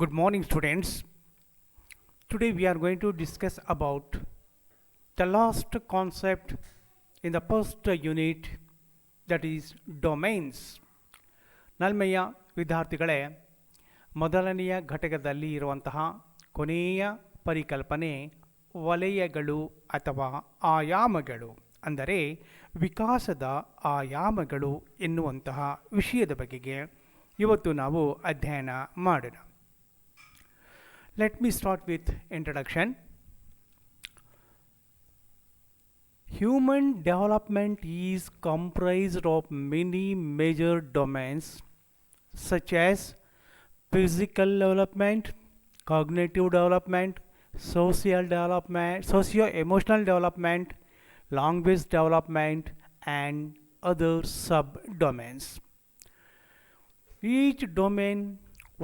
Good morning, students. Today we are going to discuss about the last concept in the first unit, that is domains. ನಲ್ಮೆಯ ವಿದ್ಯಾರ್ಥಿಗಳೇ, ಮೊದಲನೆಯ ಘಟಕದಲ್ಲಿ ಇರುವಂತಹ ಕೊನೆಯ ಪರಿಕಲ್ಪನೆ ವಲಯಗಳು ಅಥವಾ ಆಯಾಮಗಳು, ಅಂದರೆ ವಿಕಾಸದ ಆಯಾಮಗಳು ಎನ್ನುವಂತಹ ವಿಷಯದ ಬಗೆಗೆ ಇವತ್ತು ನಾವು ಅಧ್ಯಯನ ಮಾಡೋಣ. Let me start with introduction. Human development is comprised of many major domains such as physical development, cognitive development, social development, socio-emotional development, language development, and other subdomains. Each domain,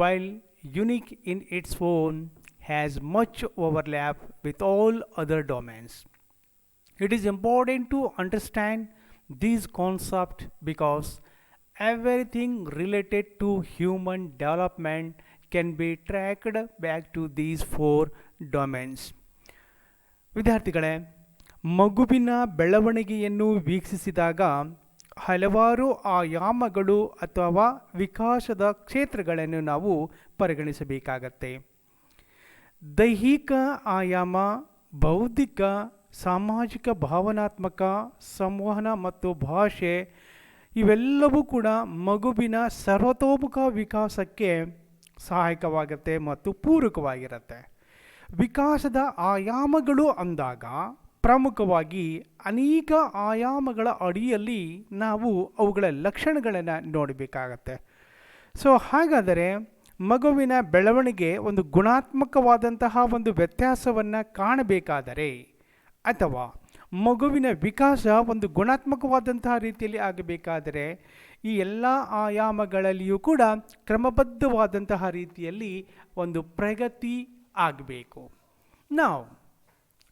while unique in its own, has much overlap with all other domains. It is important to understand these concepts because everything related to human development can be tracked back to these four domains. ವಿದ್ಯಾರ್ಥಿಗಳೇ, ಮಗುವಿನ ಬೆಳವಣಿಗೆಯನ್ನು ವೀಕ್ಷಿಸಿದಾಗ ಹಲವಾರು ಆಯಾಮಗಳು ಅಥವಾ ವಿಕಾಸದ ಕ್ಷೇತ್ರಗಳನ್ನು ನಾವು ಪರಿಗಣಿಸಬೇಕಾಗತ್ತೆ. ದೈಹಿಕ ಆಯಾಮ, ಬೌದ್ಧಿಕ, ಸಾಮಾಜಿಕ, ಭಾವನಾತ್ಮಕ, ಸಂವಹನ ಮತ್ತು ಭಾಷೆ ಇವೆಲ್ಲವೂ ಕೂಡ ಮಗುವಿನ ಸರ್ವತೋಮುಖ ವಿಕಾಸಕ್ಕೆ ಸಹಾಯಕವಾಗುತ್ತೆ ಮತ್ತು ಪೂರಕವಾಗಿರುತ್ತೆ. ವಿಕಾಸದ ಆಯಾಮಗಳು ಅಂದಾಗ ಪ್ರಮುಖವಾಗಿ ಅನೇಕ ಆಯಾಮಗಳ ಅಡಿಯಲ್ಲಿ ನಾವು ಅವುಗಳ ಲಕ್ಷಣಗಳನ್ನು ನೋಡಬೇಕಾಗತ್ತೆ. ಹಾಗಾದರೆ ಮಗುವಿನ ಬೆಳವಣಿಗೆ ಒಂದು ಗುಣಾತ್ಮಕವಾದಂತಹ ಒಂದು ವ್ಯತ್ಯಾಸವನ್ನು ಕಾಣಬೇಕಾದರೆ ಅಥವಾ ಮಗುವಿನ ವಿಕಾಸ ಒಂದು ಗುಣಾತ್ಮಕವಾದಂತಹ ರೀತಿಯಲ್ಲಿ ಆಗಬೇಕಾದರೆ ಈ ಎಲ್ಲ ಆಯಾಮಗಳಲ್ಲಿಯೂ ಕೂಡ ಕ್ರಮಬದ್ಧವಾದಂತಹ ರೀತಿಯಲ್ಲಿ ಒಂದು ಪ್ರಗತಿ ಆಗಬೇಕು. ನಾವು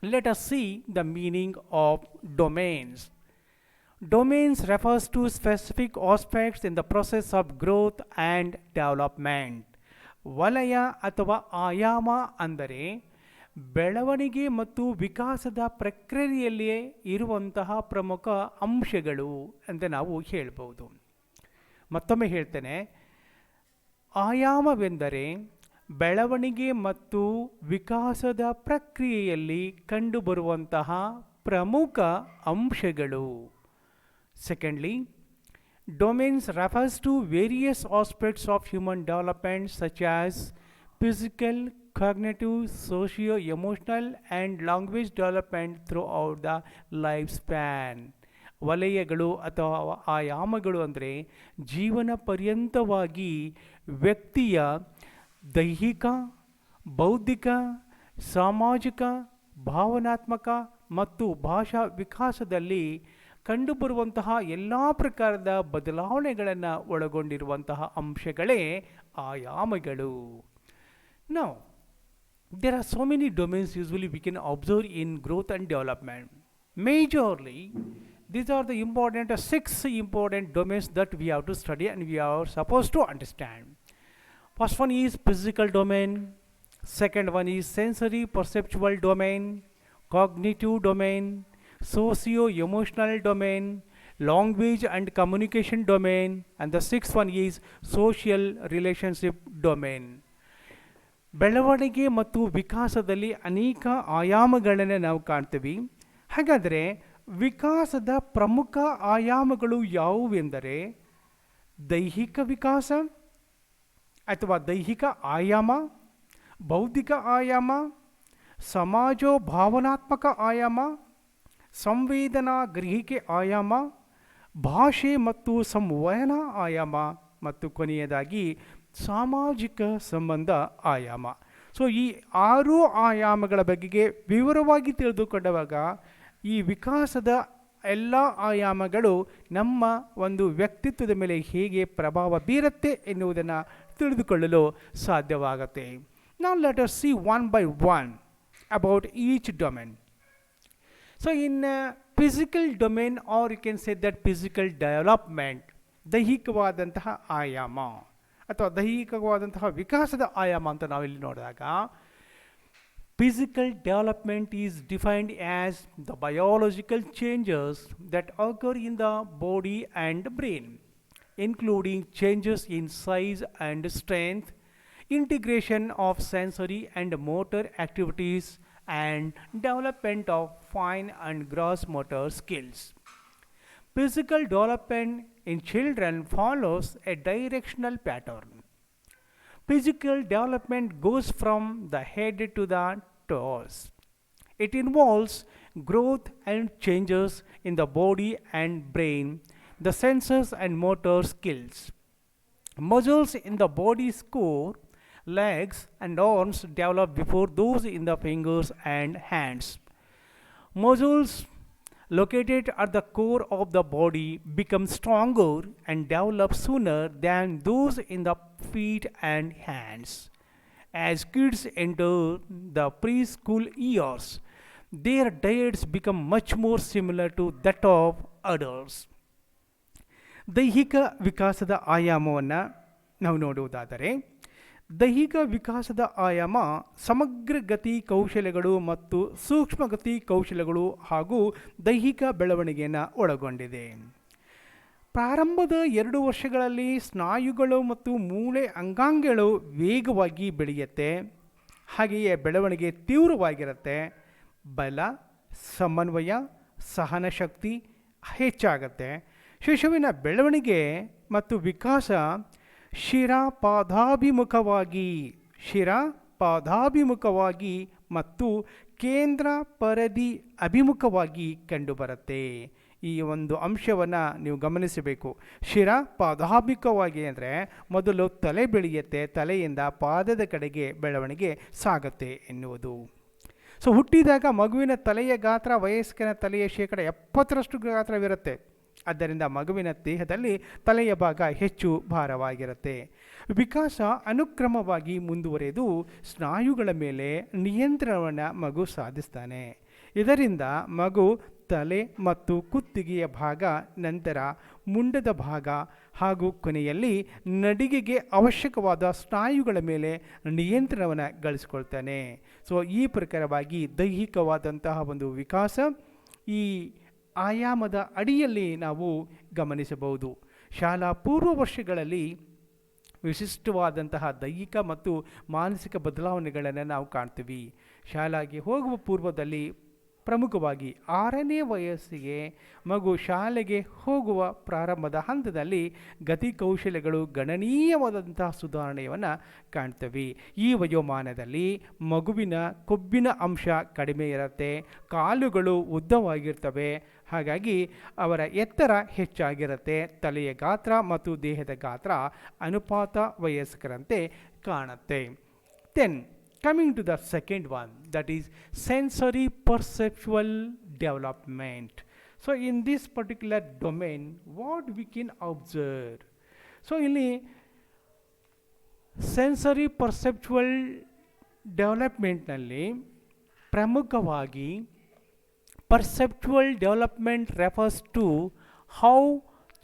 let us see the meaning of domains. Domains refers to specific aspects in the process of growth and development. ವಲಯ ಅಥವಾ ಆಯಾಮ ಅಂದರೆ ಬೆಳವಣಿಗೆ ಮತ್ತು ವಿಕಾಸದ ಪ್ರಕ್ರಿಯೆಯಲ್ಲಿಯೇ ಇರುವಂತಹ ಪ್ರಮುಖ ಅಂಶಗಳು ಅಂತ ನಾವು ಹೇಳ್ಬೋದು. ಮತ್ತೊಮ್ಮೆ ಹೇಳ್ತೇನೆ, ಆಯಾಮವೆಂದರೆ ಬೆಳವಣಿಗೆ ಮತ್ತು ವಿಕಾಸದ ಪ್ರಕ್ರಿಯೆಯಲ್ಲಿ ಕಂಡುಬರುವಂತಹ ಪ್ರಮುಖ ಅಂಶಗಳು. Secondly, domains refers to various aspects of human development such as physical, cognitive, socio-emotional and language development throughout the lifespan. ವಲಯಗಳು ಅಥವಾ ಆಯಾಮಗಳು ಅಂದರೆ ಜೀವನ ಪರ್ಯಂತವಾಗಿ ವ್ಯಕ್ತಿಯ ದೈಹಿಕ, ಬೌದ್ಧಿಕ, ಸಾಮಾಜಿಕ, ಭಾವನಾತ್ಮಕ ಮತ್ತು ಭಾಷಾ ವಿಕಾಸದಲ್ಲಿ ಕಂಡುಬರುವಂತಹ ಎಲ್ಲ ಪ್ರಕಾರದ ಬದಲಾವಣೆಗಳನ್ನು ಒಳಗೊಂಡಿರುವಂತಹ ಅಂಶಗಳೇ ಆಯಾಮಗಳು. Now, there are so many domains usually we can observe in growth and development. Majorly, these are the six important domains that we have to study and we are supposed to understand. First one is physical domain, second one is sensory perceptual domain, cognitive domain, socio-emotional domain, language and communication domain, and the sixth one is social relationship domain. ಬೆಳವಣಿಗೆ ಮತ್ತು ವಿಕಾಸದಲ್ಲಿ ಅನೇಕ ಆಯಾಮಗಳನ್ನು ನಾವು ಕಾಣ್ತೀವಿ. ಹಾಗಾದರೆ ವಿಕಾಸದ ಪ್ರಮುಖ ಆಯಾಮಗಳು ಯಾವುವೆಂದರೆ ದೈಹಿಕ ವಿಕಾಸ ಅಥವಾ ದೈಹಿಕ ಆಯಾಮ, ಬೌದ್ಧಿಕ ಆಯಾಮ, ಸಮಾಜೋ ಭಾವನಾತ್ಮಕ ಆಯಾಮ, ಸಂವೇದನಾ ಗ್ರಹಿಕೆ ಆಯಾಮ, ಭಾಷೆ ಮತ್ತು ಸಂವಹನ ಆಯಾಮ ಮತ್ತು ಕೊನೆಯದಾಗಿ ಸಾಮಾಜಿಕ ಸಂಬಂಧ ಆಯಾಮ. ಈ 6 ಆಯಾಮಗಳ ಬಗೆಗೆ ವಿವರವಾಗಿ ತಿಳಿದುಕೊಂಡಾಗ ಈ ವಿಕಾಸದ ಎಲ್ಲ ಆಯಾಮಗಳು ನಮ್ಮ ಒಂದು ವ್ಯಕ್ತಿತ್ವದ ಮೇಲೆ ಹೇಗೆ ಪ್ರಭಾವ ಬೀರುತ್ತೆ ಎನ್ನುವುದನ್ನು ತಿಳಿದುಕೊಳ್ಳಲು ಸಾಧ್ಯವಾಗುತ್ತೆ. Now let us see one by one about each domain. In physical domain, or you can say that physical development, ದೈಹಿಕವಾದಂತಹ ಆಯಾಮ ಅಥವಾ ದೈಹಿಕವಾದಂತಹ ವಿಕಾಸದ ಆಯಾಮ ಅಂತ ನಾವಿಲ್ಲಿ ನೋಡಿದಾಗ, physical development is defined as the biological changes that occur in the body and brain, including changes in size and strength, integration of sensory and motor activities, and development of fine and gross motor skills. Physical development in children follows a directional pattern. Physical development goes from the head to the toes. It involves growth and changes in the body and brain, the senses and motor skills. Muscles in the body's core, legs and arms develop before those in the fingers and hands. Muscles located at the core of the body become stronger and develop sooner than those in the feet and hands. As kids enter the preschool years, their diets become much more similar to that of adults. ದೈಹಿಕ ವಿಕಾಸದ ಆಯಾಮವನ್ನು ನಾವು ನೋಡುವುದಾದರೆ, ದೈಹಿಕ ವಿಕಾಸದ ಆಯಾಮ ಸಮಗ್ರ ಗತಿ ಕೌಶಲ್ಯಗಳು ಮತ್ತು ಸೂಕ್ಷ್ಮಗತಿ ಕೌಶಲ್ಯಗಳು ಹಾಗೂ ದೈಹಿಕ ಬೆಳವಣಿಗೆಯನ್ನು ಒಳಗೊಂಡಿದೆ. ಪ್ರಾರಂಭದ 2 ವರ್ಷಗಳಲ್ಲಿ ಸ್ನಾಯುಗಳು ಮತ್ತು ಮೂಳೆ ಅಂಗಾಂಗಗಳು ವೇಗವಾಗಿ ಬೆಳೆಯುತ್ತೆ, ಹಾಗೆಯೇ ಬೆಳವಣಿಗೆ ತೀವ್ರವಾಗಿರುತ್ತೆ. ಬಲ, ಸಮನ್ವಯ, ಸಹನಶಕ್ತಿ ಹೆಚ್ಚಾಗತ್ತೆ. ಶಿಶುವಿನ ಬೆಳವಣಿಗೆ ಮತ್ತು ವಿಕಾಸ ಶಿರ ಪಾದಾಭಿಮುಖವಾಗಿ ಮತ್ತು ಕೇಂದ್ರ ಪರದಿ ಅಭಿಮುಖವಾಗಿ ಕಂಡುಬರುತ್ತೆ. ಈ ಒಂದು ಅಂಶವನ್ನು ನೀವು ಗಮನಿಸಬೇಕು. ಶಿರ ಪಾದಾಭಿಮುಖವಾಗಿ ಅಂದರೆ ಮೊದಲು ತಲೆ ಬೆಳೆಯುತ್ತೆ, ತಲೆಯಿಂದ ಪಾದದ ಕಡೆಗೆ ಬೆಳವಣಿಗೆ ಸಾಗುತ್ತೆ ಎನ್ನುವುದು. ಸೊ ಹುಟ್ಟಿದಾಗ ಮಗುವಿನ ತಲೆಯ ಗಾತ್ರ ವಯಸ್ಕನ ತಲೆಯ 70% ಗಾತ್ರವಿರುತ್ತೆ. ಆದ್ದರಿಂದ ಮಗುವಿನ ದೇಹದಲ್ಲಿ ತಲೆಯ ಭಾಗ ಹೆಚ್ಚು ಭಾರವಾಗಿರುತ್ತೆ. ವಿಕಾಸ ಅನುಕ್ರಮವಾಗಿ ಮುಂದುವರೆದು ಸ್ನಾಯುಗಳ ಮೇಲೆ ನಿಯಂತ್ರಣವನ್ನು ಮಗು ಸಾಧಿಸ್ತಾನೆ. ಇದರಿಂದ ಮಗು ತಲೆ ಮತ್ತು ಕುತ್ತಿಗೆಯ ಭಾಗ, ನಂತರ ಮುಂಡದ ಭಾಗ ಹಾಗೂ ಕೊನೆಯಲ್ಲಿ ನಡಿಗೆಗೆ ಅವಶ್ಯಕವಾದ ಸ್ನಾಯುಗಳ ಮೇಲೆ ನಿಯಂತ್ರಣವನ್ನು ಗಳಿಸ್ಕೊಳ್ತಾನೆ. ಸೊ ಈ ಪ್ರಕಾರವಾಗಿ ದೈಹಿಕವಾದಂತಹ ಒಂದು ವಿಕಾಸ ಈ ಆಯಾಮದ ಅಡಿಯಲ್ಲಿ ನಾವು ಗಮನಿಸಬಹುದು. ಶಾಲಾ ಪೂರ್ವ ವರ್ಷಗಳಲ್ಲಿ ವಿಶಿಷ್ಟವಾದಂತಹ ದೈಹಿಕ ಮತ್ತು ಮಾನಸಿಕ ಬದಲಾವಣೆಗಳನ್ನು ನಾವು ಕಾಣ್ತೀವಿ. ಶಾಲೆಗೆ ಹೋಗುವ ಪೂರ್ವದಲ್ಲಿ ಪ್ರಮುಖವಾಗಿ 6ನೇ ವಯಸ್ಸಿಗೆ ಮಗು ಶಾಲೆಗೆ ಹೋಗುವ ಪ್ರಾರಂಭದ ಹಂತದಲ್ಲಿ ಗತಿ ಕೌಶಲ್ಯಗಳು ಗಣನೀಯವಾದಂತಹ ಸುಧಾರಣೆಯನ್ನು ಕಾಣ್ತವೆ. ಈ ವಯೋಮಾನದಲ್ಲಿ ಮಗುವಿನ ಕೊಬ್ಬಿನ ಅಂಶ ಕಡಿಮೆ ಇರುತ್ತೆ, ಕಾಲುಗಳು ಉದ್ದವಾಗಿರ್ತವೆ, ಹಾಗಾಗಿ ಅವರ ಎತ್ತರ ಹೆಚ್ಚಾಗಿರುತ್ತೆ, ತಲೆಯ ಗಾತ್ರ ಮತ್ತು ದೇಹದ ಗಾತ್ರ ಅನುಪಾತ ವಯಸ್ಕರಂತೆ ಕಾಣುತ್ತೆ. Then coming to the second one, that is sensory perceptual development. So in this particular domain, what we can observe? So ಇಲ್ಲಿ sensory perceptual development ನಲ್ಲಿ ಪ್ರಮುಖವಾಗಿ perceptual development refers to how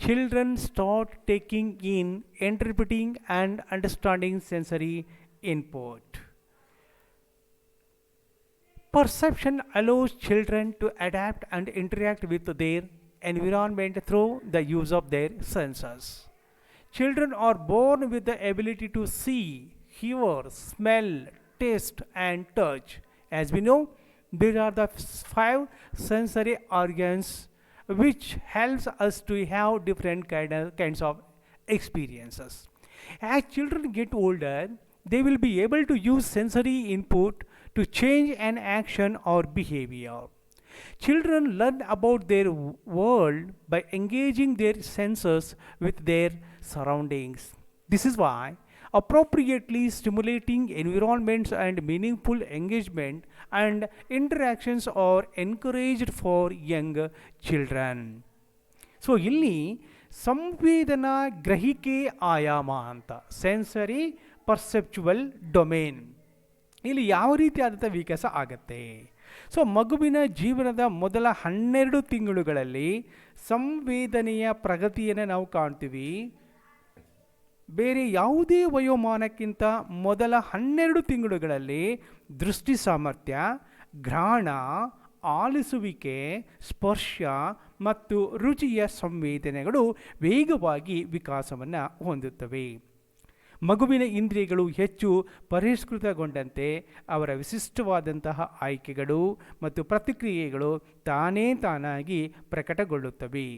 children start taking in, interpreting and understanding sensory input. Perception allows children to adapt and interact with their environment through the use of their senses. Children are born with the ability to see, hear, smell, taste and touch. As we know, there are the 5 sensory organs which helps us to have different kinds of experiences. As children get older, they will be able to use sensory input to change an action or behavior. Children learn about their world by engaging their senses with their surroundings. This is why appropriately stimulating environments and meaningful engagement and interactions are encouraged for young children. So ಇಲ್ಲಿ ಸಂವೇದನಾ ಗ್ರಹಿಕೆ ಆಯಾಮ ಅಂತ, sensory ಪರ್ಸೆಪ್ಚುವಲ್ domain, ಇಲ್ಲಿ ಯಾವ ರೀತಿಯಾದಂಥ ವಿಕಾಸ ಆಗತ್ತೆ? ಸೊ ಮಗುವಿನ ಜೀವನದ ಮೊದಲ 12 ತಿಂಗಳುಗಳಲ್ಲಿ ಸಂವೇದನೆಯ ಪ್ರಗತಿಯನ್ನು ನಾವು ಕಾಣ್ತೀವಿ. ಬೇರೆ ಯಾವುದೇ ವಯೋಮಾನಕ್ಕಿಂತ ಮೊದಲ 12 ತಿಂಗಳುಗಳಲ್ಲಿ ದೃಷ್ಟಿ ಸಾಮರ್ಥ್ಯ, ಘ್ರಾಣ, ಆಲಿಸುವಿಕೆ, ಸ್ಪರ್ಶ ಮತ್ತು ರುಚಿಯ ಸಂವೇದನೆಗಳು ವೇಗವಾಗಿ ವಿಕಾಸವನ್ನು ಹೊಂದುತ್ತವೆ. ಮಗುವಿನ ಇಂದ್ರಿಯಗಳು ಹೆಚ್ಚು ಪರಿಷ್ಕೃತಗೊಂಡಂತೆ ಅವರ ವಿಶಿಷ್ಟವಾದಂತಹ ಆಯ್ಕೆಗಳು ಮತ್ತು ಪ್ರತಿಕ್ರಿಯೆಗಳು ತಾನಾಗಿ ಪ್ರಕಟಗೊಳ್ಳುತ್ತವೆ.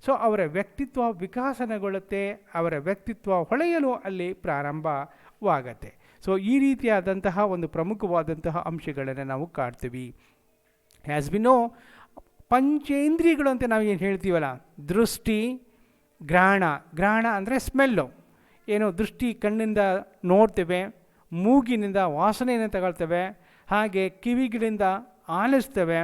ಸೊ ಅವರ ವ್ಯಕ್ತಿತ್ವ ವಿಕಾಸನಗೊಳ್ಳುತ್ತೆ, ಅವರ ವ್ಯಕ್ತಿತ್ವ ಹೊಳೆಯಲು ಅಲ್ಲಿ ಪ್ರಾರಂಭವಾಗತ್ತೆ. ಸೊ ಈ ರೀತಿಯಾದಂತಹ ಒಂದು ಪ್ರಮುಖವಾದಂತಹ ಅಂಶಗಳನ್ನು ನಾವು ಕಾಡ್ತೀವಿ. ಆ್ಯಸ್ ವಿ ನೋ, ಪಂಚೇಂದ್ರಿಯಗಳು ಅಂತ ನಾವು ಏನು ಹೇಳ್ತೀವಲ್ಲ, ದೃಷ್ಟಿ, ಘ್ರಾಣ ಅಂದರೆ ಸ್ಮೆಲ್ಲು, ಏನು ದೃಷ್ಟಿ ಕಣ್ಣಿಂದ ನೋಡ್ತೇವೆ, ಮೂಗಿನಿಂದ ವಾಸನೆಯನ್ನು ತಗೊಳ್ತೇವೆ, ಹಾಗೆ ಕಿವಿಗಳಿಂದ ಆಲಿಸ್ತೇವೆ,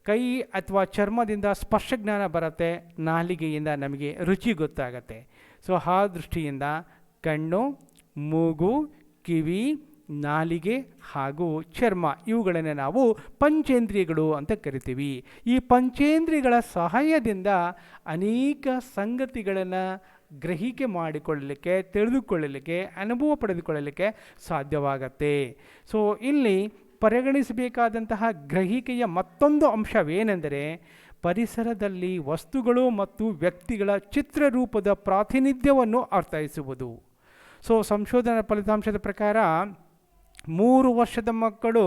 ಕೈ ಅಥವಾ ಚರ್ಮದಿಂದ ಸ್ಪರ್ಶಜ್ಞಾನ ಬರುತ್ತೆ, ನಾಲಿಗೆಯಿಂದ ನಮಗೆ ರುಚಿ ಗೊತ್ತಾಗತ್ತೆ. ಸೊ ಆ ದೃಷ್ಟಿಯಿಂದ ಕಣ್ಣು, ಮೂಗು, ಕಿವಿ, ನಾಲಿಗೆ ಹಾಗೂ ಚರ್ಮ ಇವುಗಳನ್ನು ನಾವು ಪಂಚೇಂದ್ರಿಯಗಳು ಅಂತ ಕರಿತೀವಿ. ಈ ಪಂಚೇಂದ್ರಿಯಗಳ ಸಹಾಯದಿಂದ ಅನೇಕ ಸಂಗತಿಗಳನ್ನು ಗ್ರಹಿಕೆ ಮಾಡಿಕೊಳ್ಳಲಿಕ್ಕೆ, ತಿಳಿದುಕೊಳ್ಳಲಿಕ್ಕೆ, ಅನುಭವ ಪಡೆದುಕೊಳ್ಳಲಿಕ್ಕೆ ಸಾಧ್ಯವಾಗತ್ತೆ. ಸೊ ಇಲ್ಲಿ ಪರಿಗಣಿಸಬೇಕಾದಂತಹ ಗ್ರಹಿಕೆಯ ಮತ್ತೊಂದು ಅಂಶವೇನೆಂದರೆ ಪರಿಸರದಲ್ಲಿ ವಸ್ತುಗಳು ಮತ್ತು ವ್ಯಕ್ತಿಗಳ ಚಿತ್ರರೂಪದ ಪ್ರಾತಿನಿಧ್ಯವನ್ನು ಅರ್ಥೈಸುವುದು. ಸೊ ಸಂಶೋಧನಾ ಫಲಿತಾಂಶದ ಪ್ರಕಾರ 3 ವರ್ಷದ ಮಕ್ಕಳು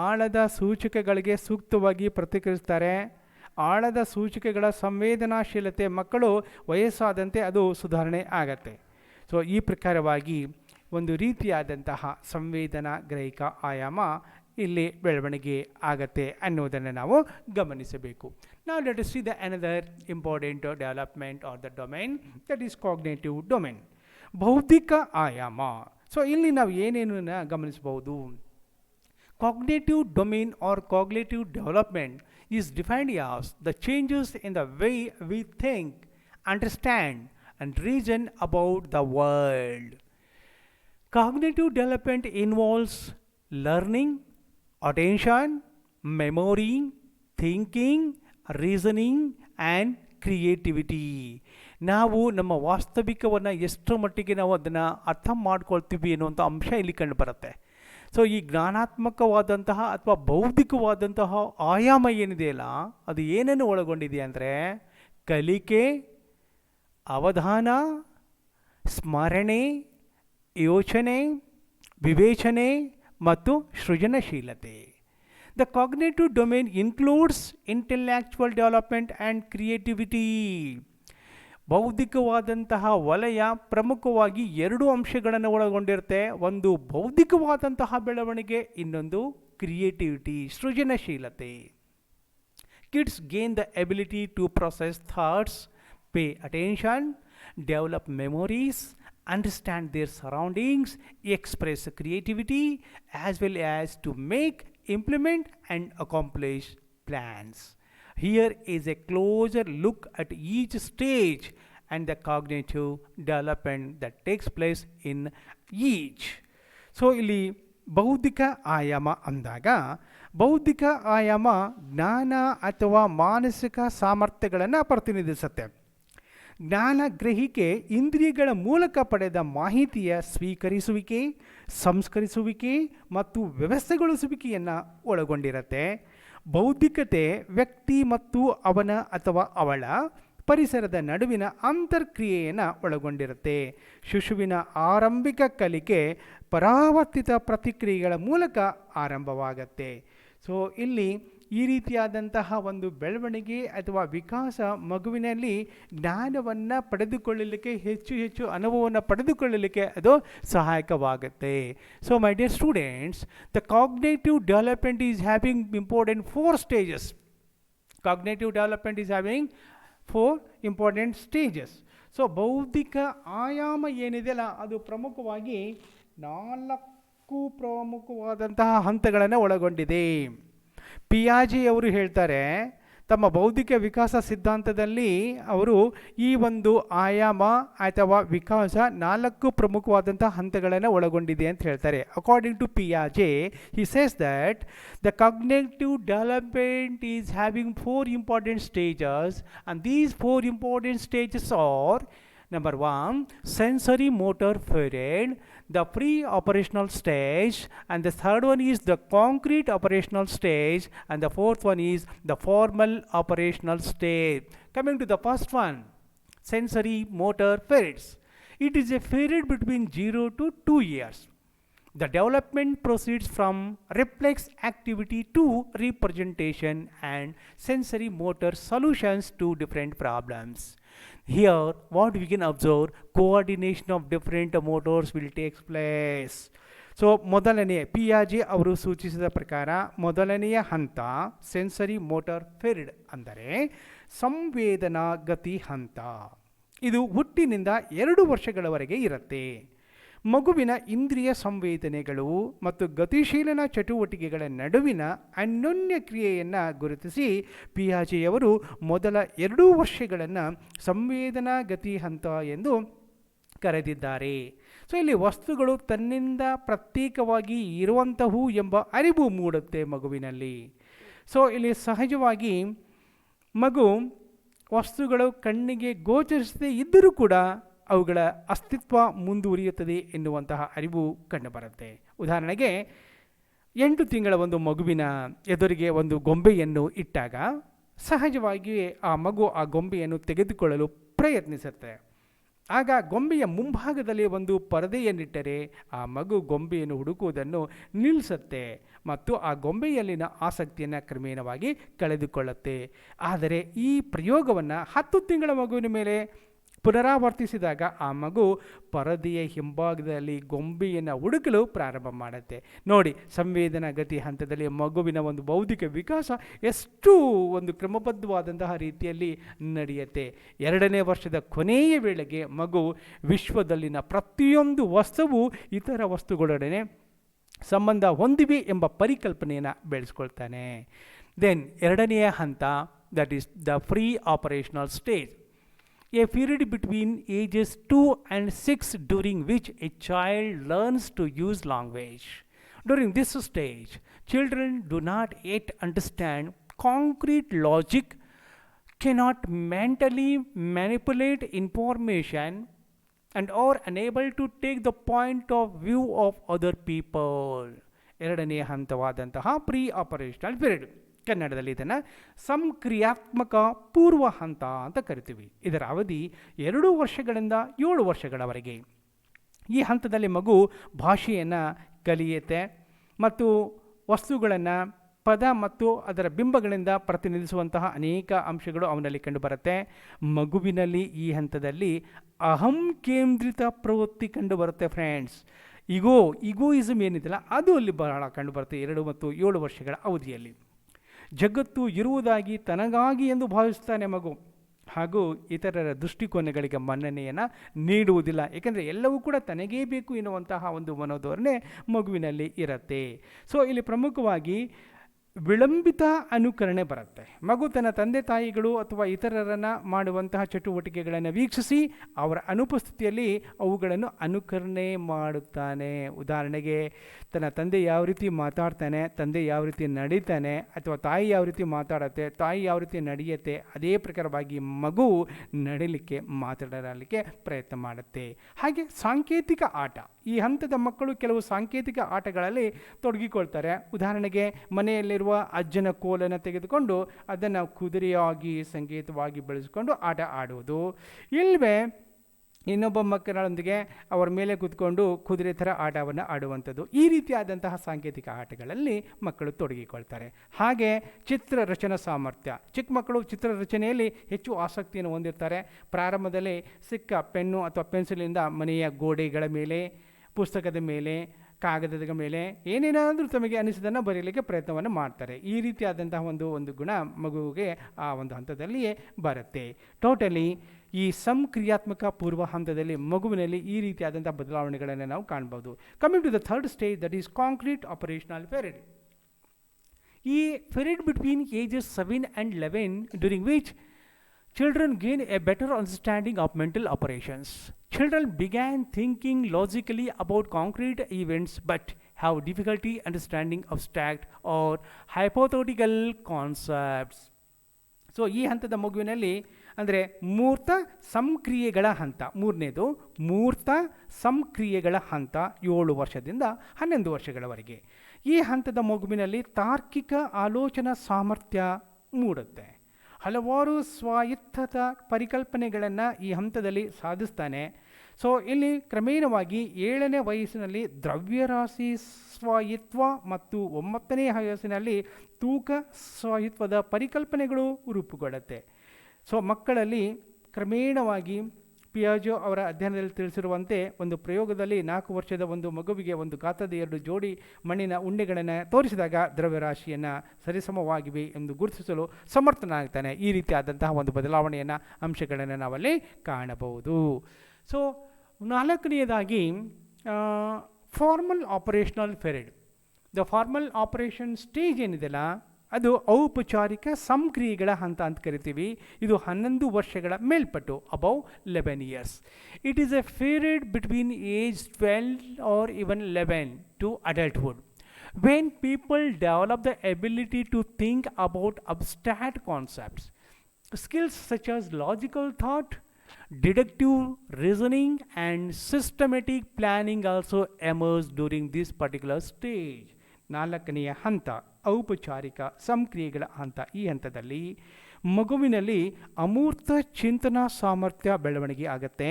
ಆಳದ ಸೂಚಕಗಳಿಗೆ ಸೂಕ್ತವಾಗಿ ಪ್ರತಿಕ್ರಿಯಿಸ್ತಾರೆ. ಆಳದ ಸೂಚಿಕೆಗಳ ಸಂವೇದನಾಶೀಲತೆ ಮಕ್ಕಳು ವಯಸ್ಸಾದಂತೆ ಅದು ಸುಧಾರಣೆ ಆಗತ್ತೆ. ಸೊ ಈ ಪ್ರಕಾರವಾಗಿ ಒಂದು ರೀತಿಯಾದಂತಹ ಸಂವೇದನಾ ಗ್ರಹಿಕ ಆಯಾಮ ಇಲ್ಲಿ ಬೆಳವಣಿಗೆ ಆಗತ್ತೆ ಅನ್ನೋದನ್ನು ನಾವು ಗಮನಿಸಬೇಕು. Now let us see the another important development or the domain, that is cognitive domain. ಬೌದ್ಧಿಕ ಆಯಾಮ. ಸೊ ಇಲ್ಲಿ ನಾವು ಏನೇನನ್ನು ಗಮನಿಸಬಹುದು? Cognitive domain or cognitive development is defined as the changes in the way we think, understand, and reason about the world. Cognitive development involves learning, attention, memory, thinking, reasoning, and creativity. ನಾವು ನಮ್ಮ ವಾಸ್ತವಿಕವನ್ನು ಎಷ್ಟರ ಮಟ್ಟಿಗೆ ನಾವು ಅದನ್ನು ಅರ್ಥ ಮಾಡ್ಕೊಳ್ತೀವಿ ಅನ್ನುವಂಥ ಅಂಶ ಇಲ್ಲಿ ಕಂಡು ಬರುತ್ತೆ. ಸೊ ಈ ಜ್ಞಾನಾತ್ಮಕವಾದಂತಹ ಅಥವಾ ಬೌದ್ಧಿಕವಾದಂತಹ ಆಯಾಮ ಏನಿದೆಯಲ್ಲ, ಅದು ಏನನ್ನು ಒಳಗೊಂಡಿದೆ ಅಂದರೆ ಕಲಿಕೆ, ಅವಧಾನ, ಸ್ಮರಣೆ, ಯೋಚನೆ, ವಿವೇಚನೆ ಮತ್ತು ಸೃಜನಶೀಲತೆ. The cognitive domain includes intellectual development and creativity. ಬೌದ್ಧಿಕವಾದಂತಹ ವಲಯ ಪ್ರಮುಖವಾಗಿ 2 ಅಂಶಗಳನ್ನು ಒಳಗೊಂಡಿರುತ್ತೆ. ಒಂದು ಬೌದ್ಧಿಕವಾದಂತಹ ಬೆಳವಣಿಗೆ, ಇನ್ನೊಂದು ಕ್ರಿಯೇಟಿವಿಟಿ, ಸೃಜನಶೀಲತೆ. Kids gain the ability to process thoughts, pay attention, develop memories, understand their surroundings, express creativity, as well as to make, implement, and accomplish plans. Here is a closer look at each stage and the cognitive development that takes place in each. So ಇಲ್ಲಿ ಬೌದ್ಧಿಕ ಆಯಾಮ ಅಂದಾಗ, ಬೌದ್ಧಿಕ ಆಯಾಮ ಜ್ಞಾನ ಅಥವಾ ಮಾನಸಿಕ ಸಾಮರ್ಥ್ಯಗಳನ್ನು ಪ್ರತಿನಿಧಿಸುತ್ತೆ. ಜ್ಞಾನ ಗ್ರಹಿಕೆ ಇಂದ್ರಿಯಗಳ ಮೂಲಕ ಪಡೆದ ಮಾಹಿತಿಯ ಸ್ವೀಕರಿಸುವಿಕೆ, ಸಂಸ್ಕರಿಸುವಿಕೆ ಮತ್ತು ವ್ಯವಸ್ಥೆಗೊಳಿಸುವಿಕೆಯನ್ನು ಒಳಗೊಂಡಿರುತ್ತೆ. ಬೌದ್ಧಿಕತೆ ವ್ಯಕ್ತಿ ಮತ್ತು ಅವನ ಅಥವಾ ಅವಳ ಪರಿಸರದ ನಡುವಿನ ಅಂತರ್ಕ್ರಿಯೆಯನ್ನು ಒಳಗೊಂಡಿರುತ್ತೆ. ಶಿಶುವಿನ ಆರಂಭಿಕ ಕಲಿಕೆ ಪರಾವರ್ತಿತ ಪ್ರತಿಕ್ರಿಯೆಗಳ ಮೂಲಕ ಆರಂಭವಾಗತ್ತೆ. ಸೊ ಇಲ್ಲಿ ಈ ರೀತಿಯಾದಂತಹ ಒಂದು ಬೆಳವಣಿಗೆ ಅಥವಾ ವಿಕಾಸ ಮಗುವಿನಲ್ಲಿ ಜ್ಞಾನವನ್ನು ಪಡೆದುಕೊಳ್ಳಲಿಕ್ಕೆ, ಹೆಚ್ಚು ಅನುಭವವನ್ನು ಪಡೆದುಕೊಳ್ಳಲಿಕ್ಕೆ ಅದು ಸಹಾಯಕವಾಗುತ್ತೆ. So my dear students, the cognitive development is having important 4 stages. Cognitive development is having 4 important stages. So ಬೌದ್ಧಿಕ ಆಯಾಮ ಏನಿದೆಯಲ್ಲ, ಅದು ಪ್ರಮುಖವಾಗಿ 4 ಪ್ರಮುಖವಾದಂತಹ ಹಂತಗಳನ್ನು ಒಳಗೊಂಡಿದೆ. ಪಿಯಾಜೆ ಅವರು ಹೇಳ್ತಾರೆ, ತಮ್ಮ ಬೌದ್ಧಿಕ ವಿಕಾಸ ಸಿದ್ಧಾಂತದಲ್ಲಿ ಅವರು ಈ ಒಂದು ಆಯಾಮ ಅಥವಾ ವಿಕಾಸ 4 ಪ್ರಮುಖವಾದಂತಹ ಹಂತಗಳನ್ನು ಒಳಗೊಂಡಿದೆ ಅಂತ ಹೇಳ್ತಾರೆ. ಅಕಾರ್ಡಿಂಗ್ ಟು ಪಿಯಾಜೆ, he says that the cognitive development is having 4 important stages, and these 4 important stages are Number one, sensory motor period, the pre-operational stage, and the third one is the concrete operational stage, and the fourth one is the formal operational stage. Coming to the first one, sensory motor periods. It is a period between 0 to 2 years. The development proceeds from reflex activity to representation and sensory motor solutions to different problems. Here, what we can observe, coordination of different motors will take place. So ಮೊದಲನೆಯ ಪಿಯಾಜೆ ಅವರು ಸೂಚಿಸಿದ ಪ್ರಕಾರ ಮೊದಲನೆಯ ಹಂತ sensory motor period ಅಂದರೆ ಸಂವೇದನಾ ಗತಿ ಹಂತ. ಇದು ಹುಟ್ಟಿನಿಂದ 2 ವರ್ಷಗಳವರೆಗೆ ಇರುತ್ತೆ. ಮಗುವಿನ ಇಂದ್ರಿಯ ಸಂವೇದನೆಗಳು ಮತ್ತು ಗತಿಶೀಲನ ಚಟುವಟಿಕೆಗಳ ನಡುವಿನ ಅನ್ಯೋನ್ಯ ಕ್ರಿಯೆಯನ್ನು ಗುರುತಿಸಿ ಪಿಯಾಜೆಯವರು ಮೊದಲ 2 ವರ್ಷಗಳನ್ನು ಸಂವೇದನಾ ಗತಿ ಹಂತ ಎಂದು ಕರೆದಿದ್ದಾರೆ. ಸೊ ಇಲ್ಲಿ ವಸ್ತುಗಳು ತನ್ನಿಂದ ಪ್ರತ್ಯೇಕವಾಗಿ ಇರುವಂತಹವು ಎಂಬ ಅರಿವು ಮೂಡುತ್ತೆ ಮಗುವಿನಲ್ಲಿ. ಸೊ ಇಲ್ಲಿ ಸಹಜವಾಗಿ ಮಗು ವಸ್ತುಗಳು ಕಣ್ಣಿಗೆ ಗೋಚರಿಸದೇ ಇದ್ದರೂ ಕೂಡ ಅವುಗಳ ಅಸ್ತಿತ್ವ ಮುಂದುವರಿಯುತ್ತದೆ ಎನ್ನುವಂತಹ ಅರಿವು ಕಂಡುಬರುತ್ತೆ. ಉದಾಹರಣೆಗೆ 8 ತಿಂಗಳ ಒಂದು ಮಗುವಿನ ಎದುರಿಗೆ ಒಂದು ಗೊಂಬೆಯನ್ನು ಇಟ್ಟಾಗ ಸಹಜವಾಗಿಯೇ ಆ ಮಗು ಆ ಗೊಂಬೆಯನ್ನು ತೆಗೆದುಕೊಳ್ಳಲು ಪ್ರಯತ್ನಿಸುತ್ತೆ. ಆಗ ಗೊಂಬೆಯ ಮುಂಭಾಗದಲ್ಲಿ ಒಂದು ಪರದೆಯನ್ನಿಟ್ಟರೆ ಆ ಮಗು ಗೊಂಬೆಯನ್ನು ಹುಡುಕುವುದನ್ನು ನಿಲ್ಲಿಸುತ್ತೆ ಮತ್ತು ಆ ಗೊಂಬೆಯಲ್ಲಿನ ಆಸಕ್ತಿಯನ್ನು ಕ್ರಮೇಣವಾಗಿ ಕಳೆದುಕೊಳ್ಳುತ್ತೆ. ಆದರೆ ಈ ಪ್ರಯೋಗವನ್ನು 10 ತಿಂಗಳ ಮಗುವಿನ ಮೇಲೆ ಪುನರಾವರ್ತಿಸಿದಾಗ ಆ ಮಗು ಪರದೆಯ ಹಿಂಭಾಗದಲ್ಲಿ ಗೊಂಬೆಯನ್ನು ಹುಡುಕಲು ಪ್ರಾರಂಭ ಮಾಡುತ್ತೆ. ನೋಡಿ, ಸಂವೇದನಾ ಗತಿ ಹಂತದಲ್ಲಿ ಮಗುವಿನ ಒಂದು ಬೌದ್ಧಿಕ ವಿಕಾಸ ಎಷ್ಟು ಒಂದು ಕ್ರಮಬದ್ಧವಾದಂತಹ ರೀತಿಯಲ್ಲಿ ನಡೆಯುತ್ತೆ. 2ನೇ ವರ್ಷದ ಕೊನೆಯ ವೇಳೆಗೆ ಮಗು ವಿಶ್ವದಲ್ಲಿನ ಪ್ರತಿಯೊಂದು ವಸ್ತುವು ಇತರ ವಸ್ತುಗಳೊಡನೆ ಸಂಬಂಧ ಹೊಂದಿವೆ ಎಂಬ ಪರಿಕಲ್ಪನೆಯನ್ನು ಬೆಳೆಸ್ಕೊಳ್ತಾನೆ. ದೆನ್ 2ನೆಯ ಹಂತ, that is the pre operational stage, a period between ages 2 and 6 during which a child learns to use language. During this stage, children do not yet understand concrete logic, cannot mentally manipulate information, and are unable to take the point of view of other people. 2ನೇ ಹಂತವಾದಂತಹ pre operational period, ಕನ್ನಡದಲ್ಲಿ ಇದನ್ನು ಸಂಕ್ರಿಯಾತ್ಮಕ ಪೂರ್ವ ಹಂತ ಅಂತ ಕರಿತೀವಿ. ಇದರ ಅವಧಿ 2 ವರ್ಷಗಳಿಂದ 7 ವರ್ಷಗಳವರೆಗೆ. ಈ ಹಂತದಲ್ಲಿ ಮಗು ಭಾಷೆಯನ್ನು ಕಲಿಯುತ್ತೆ ಮತ್ತು ವಸ್ತುಗಳನ್ನು ಪದ ಮತ್ತು ಅದರ ಬಿಂಬಗಳಿಂದ ಪ್ರತಿನಿಧಿಸುವಂತಹ ಅನೇಕ ಅಂಶಗಳು ಅವನಲ್ಲಿ ಕಂಡುಬರುತ್ತೆ. ಮಗುವಿನಲ್ಲಿ ಈ ಹಂತದಲ್ಲಿ ಅಹಂ ಕೇಂದ್ರಿತ ಪ್ರವೃತ್ತಿ ಕಂಡುಬರುತ್ತೆ ಫ್ರೆಂಡ್ಸ್. ಈಗೋಯಿಸಮ್ ಏನಿದೆಯಲ್ಲ ಅದು ಅಲ್ಲಿ ಬಹಳ ಕಂಡುಬರುತ್ತೆ 2 ಮತ್ತು 7 ವರ್ಷಗಳ ಅವಧಿಯಲ್ಲಿ. ಜಗತ್ತು ಇರುವುದಾಗಿ ತನಗಾಗಿ ಎಂದು ಭಾವಿಸ್ತಾನೆ ಮಗು, ಹಾಗೂ ಇತರರ ದೃಷ್ಟಿಕೋನಗಳಿಗೆ ಮನ್ನಣೆಯನ್ನು ನೀಡುವುದಿಲ್ಲ. ಏಕೆಂದರೆ ಎಲ್ಲವೂ ಕೂಡ ತನಗೇ ಬೇಕು ಎನ್ನುವಂತಹ ಒಂದು ಮನೋಧೋರಣೆ ಮಗುವಿನಲ್ಲಿ ಇರುತ್ತೆ. ಸೊ ಇಲ್ಲಿ ಪ್ರಮುಖವಾಗಿ ವಿಳಂಬಿತ ಅನುಕರಣೆ ಬರುತ್ತೆ. ಮಗು ತನ್ನ ತಂದೆ ತಾಯಿಗಳು ಅಥವಾ ಇತರರನ್ನು ಮಾಡುವಂತಹ ಚಟುವಟಿಕೆಗಳನ್ನು ವೀಕ್ಷಿಸಿ ಅವರ ಅನುಪಸ್ಥಿತಿಯಲ್ಲಿ ಅವುಗಳನ್ನು ಅನುಕರಣೆ ಮಾಡುತ್ತಾನೆ. ಉದಾಹರಣೆಗೆ ತನ್ನ ತಂದೆ ಯಾವ ರೀತಿ ಮಾತಾಡ್ತಾನೆ, ತಂದೆ ಯಾವ ರೀತಿ ನಡೀತಾನೆ, ಅಥವಾ ತಾಯಿ ಯಾವ ರೀತಿ ಮಾತಾಡುತ್ತೆ, ತಾಯಿ ಯಾವ ರೀತಿ ನಡೆಯುತ್ತೆ, ಅದೇ ಪ್ರಕಾರವಾಗಿ ಮಗು ನಡೀಲಿಕ್ಕೆ ಮಾತಾಡಲಿಕ್ಕೆ ಪ್ರಯತ್ನ ಮಾಡುತ್ತೆ. ಹಾಗೆ ಸಾಂಕೇತಿಕ ಆಟ, ಈ ಹಂತದ ಮಕ್ಕಳು ಕೆಲವು ಸಾಂಕೇತಿಕ ಆಟಗಳಲ್ಲಿ ತೊಡಗಿಕೊಳ್ತಾರೆ. ಉದಾಹರಣೆಗೆ ಮನೆಯಲ್ಲಿರುವ ಅಜ್ಜನ ಕೋಲನ್ನು ತೆಗೆದುಕೊಂಡು ಅದನ್ನು ಕುದುರೆಯಾಗಿ ಸಂಕೇತವಾಗಿ ಬೆಳೆಸಿಕೊಂಡು ಆಟ ಆಡುವುದು, ಇಲ್ಲವೇ ಇನ್ನೊಬ್ಬ ಮಕ್ಕಳೊಂದಿಗೆ ಅವರ ಮೇಲೆ ಕೂತ್ಕೊಂಡು ಕುದುರೆ ಥರ ಆಟವನ್ನು ಆಡುವಂಥದ್ದು. ಈ ರೀತಿಯಾದಂತಹ ಸಾಂಕೇತಿಕ ಆಟಗಳಲ್ಲಿ ಮಕ್ಕಳು ತೊಡಗಿಕೊಳ್ತಾರೆ. ಹಾಗೆ ಚಿತ್ರರಚನಾ ಸಾಮರ್ಥ್ಯ, ಚಿಕ್ಕ ಮಕ್ಕಳು ಚಿತ್ರರಚನೆಯಲ್ಲಿ ಹೆಚ್ಚು ಆಸಕ್ತಿಯನ್ನು ಹೊಂದಿರ್ತಾರೆ. ಪ್ರಾರಂಭದಲ್ಲಿ ಸಿಕ್ಕ ಪೆನ್ನು ಅಥವಾ ಪೆನ್ಸಿಲಿಂದ ಮನೆಯ ಗೋಡೆಗಳ ಮೇಲೆ, ಪುಸ್ತಕದ ಮೇಲೆ, ಕಾಗದದ ಮೇಲೆ ಏನೇನಾದರೂ ತಮಗೆ ಅನಿಸಿದ್ದನ್ನು ಬರೀಲಿಕ್ಕೆ ಪ್ರಯತ್ನವನ್ನು ಮಾಡ್ತಾರೆ. ಈ ರೀತಿಯಾದಂತಹ ಒಂದು ಗುಣ ಮಗುವಿಗೆ ಆ ಒಂದು ಹಂತದಲ್ಲಿಯೇ ಬರುತ್ತೆ. ಟೋಟಲಿ ಈ ಸಂಕ್ರಿಯಾತ್ಮಕ ಪೂರ್ವ ಹಂತದಲ್ಲಿ ಮಗುವಿನಲ್ಲಿ ಈ ರೀತಿಯಾದಂಥ ಬದಲಾವಣೆಗಳನ್ನು ನಾವು ಕಾಣ್ಬೋದು. Coming to the third stage, that is concrete operational period. ಈ period between ages 7 and 11 during which children gain a better understanding of mental operations. Children began thinking logically about concrete events but have difficulty understanding abstract or hypothetical concepts. So ಈ ಹಂತದ ಮಗುವಿನಲ್ಲಿ ಅಂದರೆ ಮೂರ್ತ ಸಂಕ್ರಿಯೆಗಳ ಹಂತ, ಮೂರನೇದು ಮೂರ್ತ ಸಂಕ್ರಿಯೆಗಳ ಹಂತ 7 ವರ್ಷದಿಂದ 11 ವರ್ಷಗಳವರೆಗೆ. ಈ ಹಂತದ ಮಗುವಿನಲ್ಲಿ ತಾರ್ಕಿಕ ಆಲೋಚನಾ ಸಾಮರ್ಥ್ಯ ಮೂಡುತ್ತೆ. ಹಲವಾರು ಸ್ವಾಯತ್ತ ಪರಿಕಲ್ಪನೆಗಳನ್ನು ಈ ಹಂತದಲ್ಲಿ ಸಾಧಿಸ್ತಾನೆ. ಸೊ ಇಲ್ಲಿ ಕ್ರಮೇಣವಾಗಿ 7ನೇ ವಯಸ್ಸಿನಲ್ಲಿ ದ್ರವ್ಯರಾಶಿ ಸ್ವಾಯಿತ್ವ ಮತ್ತು 9ನೇ ವಯಸ್ಸಿನಲ್ಲಿ ತೂಕ ಸ್ವಾಯಿತ್ವದ ಪರಿಕಲ್ಪನೆಗಳು ರೂಪುಗೊಳ್ಳುತ್ತೆ. ಸೊ ಮಕ್ಕಳಲ್ಲಿ ಕ್ರಮೇಣವಾಗಿ ಪಿಯಾಜೊ ಅವರ ಅಧ್ಯಯನದಲ್ಲಿ ತಿಳಿಸಿರುವಂತೆ ಒಂದು ಪ್ರಯೋಗದಲ್ಲಿ 4 ವರ್ಷದ ಒಂದು ಮಗುವಿಗೆ ಒಂದು ಗಾತ್ರದ 2 ಜೋಡಿ ಮಣ್ಣಿನ ಉಂಡೆಗಳನ್ನು ತೋರಿಸಿದಾಗ ದ್ರವ್ಯರಾಶಿಯನ್ನು ಸರಿಸಮವಾಗಿವೆ ಎಂದು ಗುರುತಿಸಲು ಸಮರ್ಥನಾಗ್ತಾನೆ. ಈ ರೀತಿಯಾದಂತಹ ಒಂದು ಬದಲಾವಣೆಯನ್ನು ಅಂಶಗಳನ್ನು ನಾವಲ್ಲಿ ಕಾಣಬಹುದು. ಸೊ 4ನೇದಾಗಿ formal operational period. The formal operation stage ಏನಿದೆಯಲ್ಲ ಅದು ಔಪಚಾರಿಕ ಸಂಕ್ರಿಯೆಗಳ ಹಂತ ಅಂತ ಕರಿತೀವಿ. ಇದು 11 ವರ್ಷಗಳ ಮೇಲ್ಪಟ್ಟು, above 11 years. It is a period between age 12 or even 11 to adulthood, when people develop the ability to think about abstract concepts. Skills such as logical thought, deductive reasoning and systematic planning also emerge during this particular stage. 4ನೆಯ ಹಂತ ಔಪಚಾರಿಕ ಸಂಕ್ರಿಯೆಗಳ ಹಂತ. ಈ ಹಂತದಲ್ಲಿ ಮಗುವಿನಲ್ಲಿ ಅಮೂರ್ತ ಚಿಂತನಾ ಸಾಮರ್ಥ್ಯ ಬೆಳವಣಿಗೆ ಆಗುತ್ತೆ.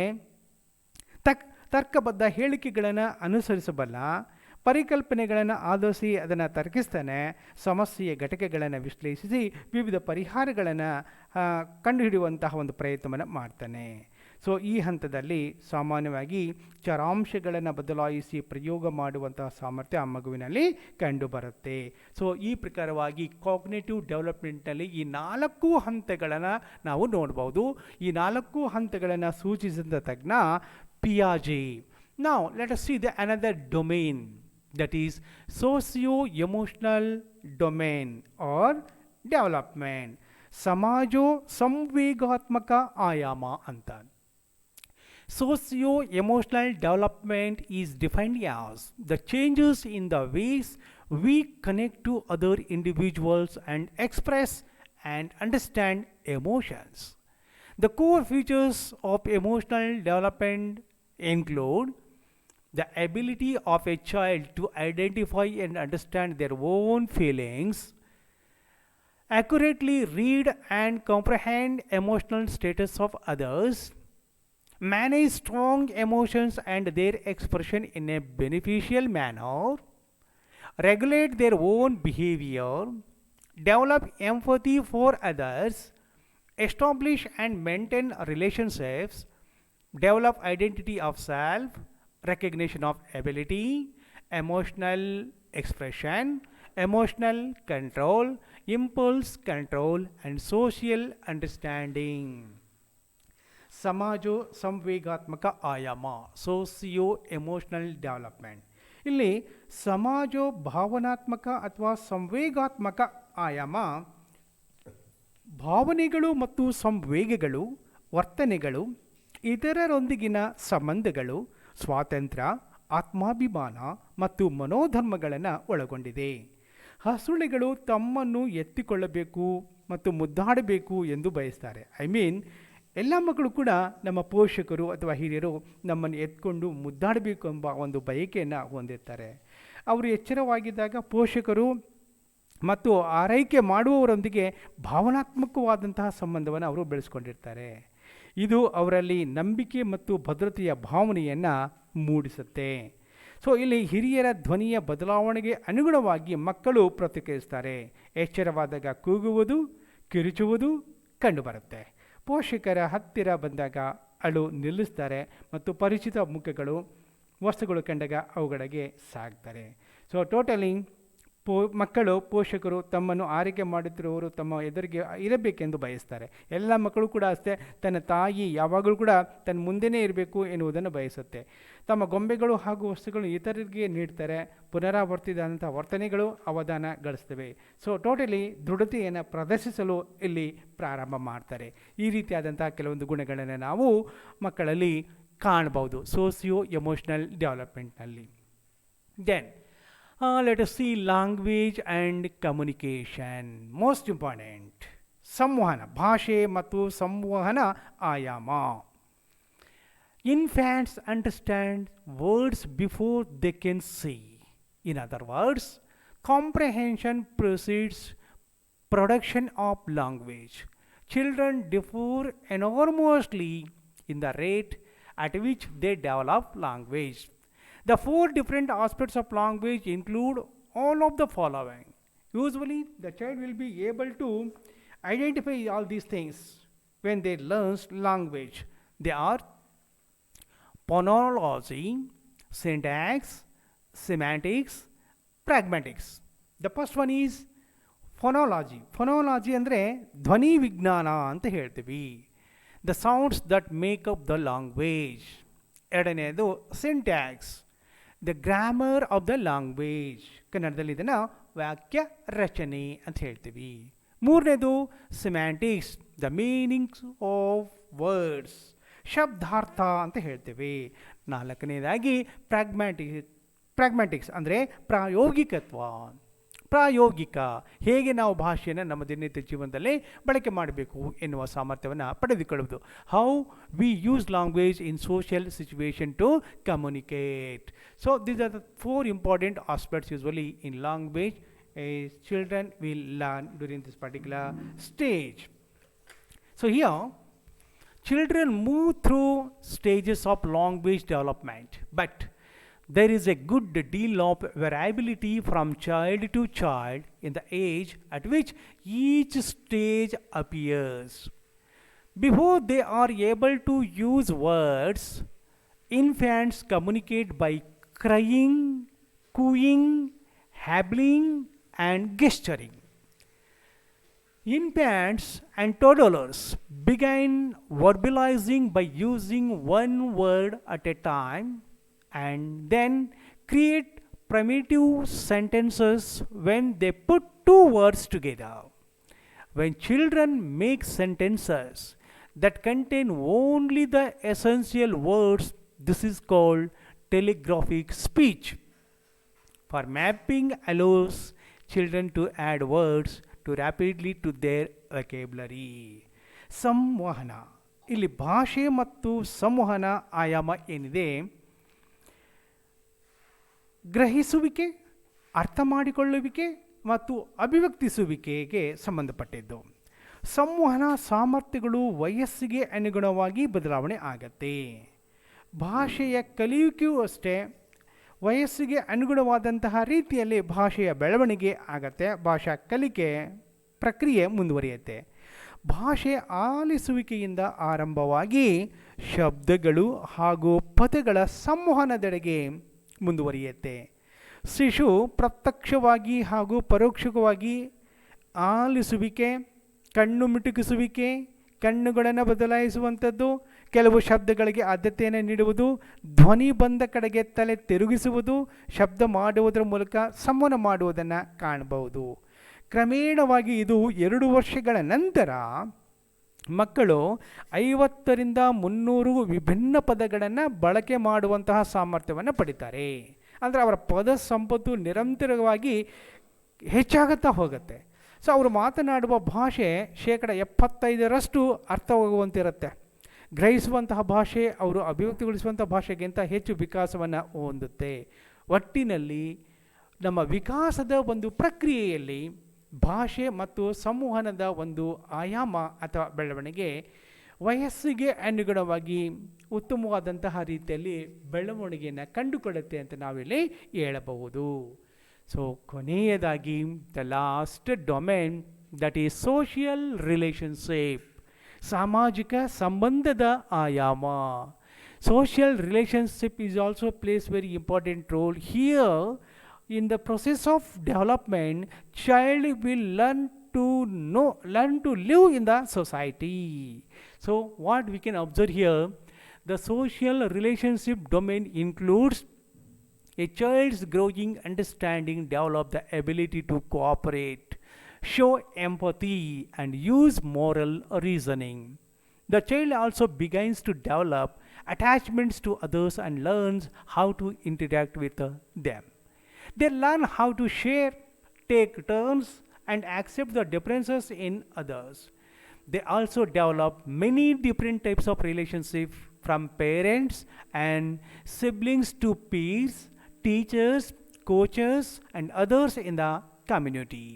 ತರ್ಕಬದ್ಧ ಹೇಳಿಕೆಗಳನ್ನು ಅನುಸರಿಸಬಲ್ಲ, ಪರಿಕಲ್ಪನೆಗಳನ್ನು ಆಧರಿಸಿ ಅದನ್ನು ತರ್ಕಿಸ್ತಾನೆ, ಸಮಸ್ಯೆಯ ಘಟಕಗಳನ್ನು ವಿಶ್ಲೇಷಿಸಿ ವಿವಿಧ ಪರಿಹಾರಗಳನ್ನು ಕಂಡುಹಿಡಿಯುವಂತಹ ಒಂದು ಪ್ರಯತ್ನವನ್ನು ಮಾಡ್ತಾನೆ. ಸೊ ಈ ಹಂತದಲ್ಲಿ ಸಾಮಾನ್ಯವಾಗಿ ಚರಾಂಶಗಳನ್ನು ಬದಲಾಯಿಸಿ ಪ್ರಯೋಗ ಮಾಡುವಂತಹ ಸಾಮರ್ಥ್ಯ ಆ ಮಗುವಿನಲ್ಲಿ ಕಂಡುಬರುತ್ತೆ. ಸೊ ಈ ಪ್ರಕಾರವಾಗಿ ಕಾಗ್ನಿಟಿವ್ ಡೆವಲಪ್ಮೆಂಟ್ನಲ್ಲಿ ಈ 4 ಹಂತಗಳನ್ನು ನಾವು ನೋಡ್ಬೋದು. ಈ 4 ಹಂತಗಳನ್ನು ಸೂಚಿಸಿದ ತಜ್ಞ ಪಿಯಾಜೆ. Now let us see the another domain, that is socio-emotional domain or development. ಸಮಾಜೋ ಸಂವೇಗಾತ್ಮಕ ಆಯಾಮ ಅಂತ. Socio-emotional development is defined as the changes in the ways we connect to other individuals and express and understand emotions. The core features of emotional development include the ability of a child to identify and understand their own feelings, accurately read and comprehend emotional status of others, manage strong emotions and their expression in a beneficial manner, regulate their own behavior, develop empathy for others, establish and maintain relationships, develop identity of self, recognition of ability, emotional expression, emotional control, impulse control, and social understanding. ಸಮಾಜೋ ಸಂವೇಗಾತ್ಮಕ ಆಯಾಮ, ಸೋಸಿಯೋ emotional development. ಇಲ್ಲಿ ಸಮಾಜೋ ಭಾವನಾತ್ಮಕ ಅಥವಾ ಸಂವೇಗಾತ್ಮಕ ಆಯಾಮ ಭಾವನೆಗಳು ಮತ್ತು ಸಂವೇಗಗಳು, ವರ್ತನೆಗಳು, ಇತರರೊಂದಿಗಿನ ಸಂಬಂಧಗಳು, ಸ್ವಾತಂತ್ರ್ಯ, ಆತ್ಮಾಭಿಮಾನ ಮತ್ತು ಮನೋಧರ್ಮಗಳನ್ನು ಒಳಗೊಂಡಿದೆ. ಹಸುಳೆಗಳು ತಮ್ಮನ್ನು ಎತ್ತಿಕೊಳ್ಳಬೇಕು ಮತ್ತು ಮುದ್ದಾಡಬೇಕು ಎಂದು ಬಯಸ್ತಾರೆ. ಎಲ್ಲ ಮಕ್ಕಳು ಕೂಡ ನಮ್ಮ ಪೋಷಕರು ಅಥವಾ ಹಿರಿಯರು ನಮ್ಮನ್ನು ಎತ್ಕೊಂಡು ಮುದ್ದಾಡಬೇಕು ಎಂಬ ಒಂದು ಬಯಕೆಯನ್ನು ಹೊಂದಿರ್ತಾರೆ. ಅವರು ಎಚ್ಚರವಾಗಿದ್ದಾಗ ಪೋಷಕರು ಮತ್ತು ಆರೈಕೆ ಮಾಡುವವರೊಂದಿಗೆ ಭಾವನಾತ್ಮಕವಾದಂತಹ ಸಂಬಂಧವನ್ನು ಅವರು ಬೆಳೆಸ್ಕೊಂಡಿರ್ತಾರೆ. ಇದು ಅವರಲ್ಲಿ ನಂಬಿಕೆ ಮತ್ತು ಭದ್ರತೆಯ ಭಾವನೆಯನ್ನು ಮೂಡಿಸುತ್ತೆ. ಸೊ ಇಲ್ಲಿ ಹಿರಿಯರ ಧ್ವನಿಯ ಬದಲಾವಣೆಗೆ ಅನುಗುಣವಾಗಿ ಮಕ್ಕಳು ಪ್ರತಿಕ್ರಿಯಿಸ್ತಾರೆ. ಎಚ್ಚರವಾದಾಗ ಕೂಗುವುದು, ಕಿರುಚುವುದು ಕಂಡುಬರುತ್ತೆ. ಪೋಷಕರ ಹತ್ತಿರ ಬಂದಾಗ ಅಳು ನಿಲ್ಲಿಸ್ತಾರೆ ಮತ್ತು ಪರಿಚಿತ ಮುಖಗಳು, ವಸ್ತುಗಳು ಕಂಡಾಗ ಅವುಗಳಿಗೆ ಸಾಗ್ತಾರೆ. ಸೊ ಟೋಟಲಿ ಮಕ್ಕಳು ಪೋಷಕರು ತಮ್ಮನ್ನು ಆರೈಕೆ ಮಾಡುತ್ತಿರುವವರು ತಮ್ಮ ಎದುರಿಗೆ ಇರಬೇಕೆಂದು ಬಯಸ್ತಾರೆ. ಎಲ್ಲ ಮಕ್ಕಳು ಕೂಡ ಅಷ್ಟೇ, ತನ್ನ ತಾಯಿ ಯಾವಾಗಲೂ ಕೂಡ ತನ್ನ ಮುಂದೆನೇ ಇರಬೇಕು ಎನ್ನುವುದನ್ನು ಬಯಸುತ್ತೆ. ತಮ್ಮ ಗೊಂಬೆಗಳು ಹಾಗೂ ವಸ್ತುಗಳು ಇತರರಿಗೆ ನೀಡ್ತಾರೆ. ಪುನರಾವರ್ತಿಸಿದಂಥ ವರ್ತನೆಗಳು ಅವಧಾನ ಗಳಿಸ್ತವೆ. ಸೊ ಟೋಟಲಿ ದೃಢತೆಯನ್ನು ಪ್ರದರ್ಶಿಸಲು ಇಲ್ಲಿ ಪ್ರಾರಂಭ ಮಾಡ್ತಾರೆ. ಈ ರೀತಿಯಾದಂಥ ಕೆಲವೊಂದು ಗುಣಗಳನ್ನು ನಾವು ಮಕ್ಕಳಲ್ಲಿ ಕಾಣಬಹುದು ಸೋಸಿಯೋ ಎಮೋಷನಲ್ ಡೆವಲಪ್ಮೆಂಟ್ನಲ್ಲಿ. Then let us see language and communication. Most important, ಸಂವಹನ ಭಾಷೆ ಮತ್ತು ಸಂವಹನ ಆಯಾಮ. Infants understand words before they can see. In other words, comprehension precedes production of language. Children differ enormously in the rate at which they develop language. The four different aspects of language include all of the following. Usually, the child will be able to identify all these things when they learn language. They are phonology, syntax, semantics, pragmatics. The first one is phonology. Phonology ಅಂದರೆ ಧ್ವನಿ ವಿಜ್ಞಾನ ಅಂತ ಹೇಳ್ತೀವಿ. The sounds that make up the language. ಎರಡನೆಯದು syntax. The grammar of the language. ಕನ್ನಡದಲ್ಲಿ ಇದನ್ನು ವಾಕ್ಯ ರಚನೆ ಅಂತ ಹೇಳ್ತೀವಿ. ಮೂರನೇದು semantics. The meanings of words. ಶಬ್ದಾರ್ಥ ಅಂತ ಹೇಳ್ತೇವೆ. ನಾಲ್ಕನೇದಾಗಿ ಪ್ರಾಗ್ಮ್ಯಾಟಿಕ್ಸ್ ಅಂದರೆ ಪ್ರಾಯೋಗಿಕತ್ವ. ಪ್ರಾಯೋಗಿಕ ಹೇಗೆ ನಾವು ಭಾಷೆಯನ್ನು ನಮ್ಮ ದಿನನಿತ್ಯ ಜೀವನದಲ್ಲಿ ಬಳಕೆ ಮಾಡಬೇಕು ಎನ್ನುವ ಸಾಮರ್ಥ್ಯವನ್ನು ಪಡೆದುಕೊಳ್ಳುವುದು. How we use language in social situation to communicate. So these are the four important aspects usually in language children will learn during this particular stage. So here children move through stages of language development, but there is a good deal of variability from child to child in the age at which each stage appears. Before they are able to use words, infants communicate by crying, cooing, habbling, and gesturing. Infants and toddlers begin verbalizing by using one word at a time and then create primitive sentences when they put two words together. When children make sentences that contain only the essential words, this is called telegraphic speech. For mapping allows children to add words to rapidly to their vocabulary. ಸಂವಹನ, ಇಲ್ಲಿ ಭಾಷೆ ಮತ್ತು ಸಂವಹನ ಆಯಾಮ ಏನಿದೆ, ಗ್ರಹಿಸುವಿಕೆ, ಅರ್ಥ ಮಾಡಿಕೊಳ್ಳುವಿಕೆ ಮತ್ತು ಅಭಿವ್ಯಕ್ತಿಸುವಿಕೆಗೆ ಸಂಬಂಧಪಟ್ಟಿದ್ದು. ಸಂವಹನ ಸಾಮರ್ಥ್ಯಗಳು ವಯಸ್ಸಿಗೆ ಅನುಗುಣವಾಗಿ ಬದಲಾವಣೆ ಆಗತ್ತೆ. ಭಾಷೆಯ ಕಲಿಯುವಿಕೆಯೂ ಅಷ್ಟೇ ವಯಸ್ಸಿಗೆ ಅನುಗುಣವಾದಂತಹ ರೀತಿಯಲ್ಲಿ ಭಾಷೆಯ ಬೆಳವಣಿಗೆ ಆಗತ್ತೆ. ಭಾಷಾ ಕಲಿಕೆ ಪ್ರಕ್ರಿಯೆ ಮುಂದುವರಿಯುತ್ತೆ. ಭಾಷೆ ಆಲಿಸುವಿಕೆಯಿಂದ ಆರಂಭವಾಗಿ ಶಬ್ದಗಳು ಹಾಗೂ ಪದಗಳ ಸಂವಹನದೆಡೆಗೆ ಮುಂದುವರಿಯುತ್ತೆ. ಶಿಶು ಪ್ರತ್ಯಕ್ಷವಾಗಿ ಹಾಗೂ ಪರೋಕ್ಷವಾಗಿ ಆಲಿಸುವಿಕೆ, ಕಣ್ಣು ಮಿಟುಕಿಸುವಿಕೆ, ಕಣ್ಣುಗಳನ್ನು ಬದಲಾಯಿಸುವಂಥದ್ದು, ಕೆಲವು ಶಬ್ದಗಳಿಗೆ ಆದ್ಯತೆಯನ್ನು ನೀಡುವುದು, ಧ್ವನಿ ಬಂದ ಕಡೆಗೆ ತಲೆ ತಿರುಗಿಸುವುದು, ಶಬ್ದ ಮಾಡುವುದರ ಮೂಲಕ ಸಂವಹನ ಮಾಡುವುದನ್ನು ಕಾಣಬಹುದು. ಕ್ರಮೇಣವಾಗಿ ಇದು 2 ವರ್ಷಗಳ ನಂತರ ಮಕ್ಕಳು 50ರಿಂದ 300 ವಿಭಿನ್ನ ಪದಗಳನ್ನು ಬಳಕೆ ಮಾಡುವಂತಹ ಸಾಮರ್ಥ್ಯವನ್ನು ಪಡಿತಾರೆ. ಅಂದರೆ ಅವರ ಪದ ಸಂಪತ್ತು ನಿರಂತರವಾಗಿ ಹೆಚ್ಚಾಗುತ್ತಾ ಹೋಗುತ್ತೆ. ಸೊ ಅವರು ಮಾತನಾಡುವ ಭಾಷೆ 75% ಅರ್ಥವಾಗುವಂತಿರುತ್ತೆ. ಗ್ರಹಿಸುವಂತಹ ಭಾಷೆ ಅವರು ಅಭಿವ್ಯಕ್ತಿಗೊಳಿಸುವಂಥ ಭಾಷೆಗಿಂತ ಹೆಚ್ಚು ವಿಕಾಸವನ್ನು ಹೊಂದುತ್ತೆ. ಒಟ್ಟಿನಲ್ಲಿ ನಮ್ಮ ವಿಕಾಸದ ಒಂದು ಪ್ರಕ್ರಿಯೆಯಲ್ಲಿ ಭಾಷೆ ಮತ್ತು ಸಂವಹನದ ಒಂದು ಆಯಾಮ ಅಥವಾ ಬೆಳವಣಿಗೆ ವಯಸ್ಸಿಗೆ ಅನುಗುಣವಾಗಿ ಉತ್ತಮವಾದಂತಹ ರೀತಿಯಲ್ಲಿ ಬೆಳವಣಿಗೆಯನ್ನು ಕಂಡುಕೊಳ್ಳುತ್ತೆ ಅಂತ ನಾವಿಲ್ಲಿ ಹೇಳಬಹುದು. ಸೊ ಕೊನೆಯದಾಗಿ the last domain that is social relationship, ಸಾಮಾಜಿಕ ಸಂಬಂಧದ ಆಯಾಮ. Social relationship is also place very important role here. In the process of development, child will learn to live in the society. So what we can observe here, the social relationship domain includes a child's growing understanding, develop the ability to cooperate, show empathy, and use moral reasoning. The child also begins to develop attachments to others and learns how to interact with them. They learn how to share, take turns, and accept the differences in others. They also develop many different types of relationships from parents and siblings to peers, teachers, coaches, and others in the community.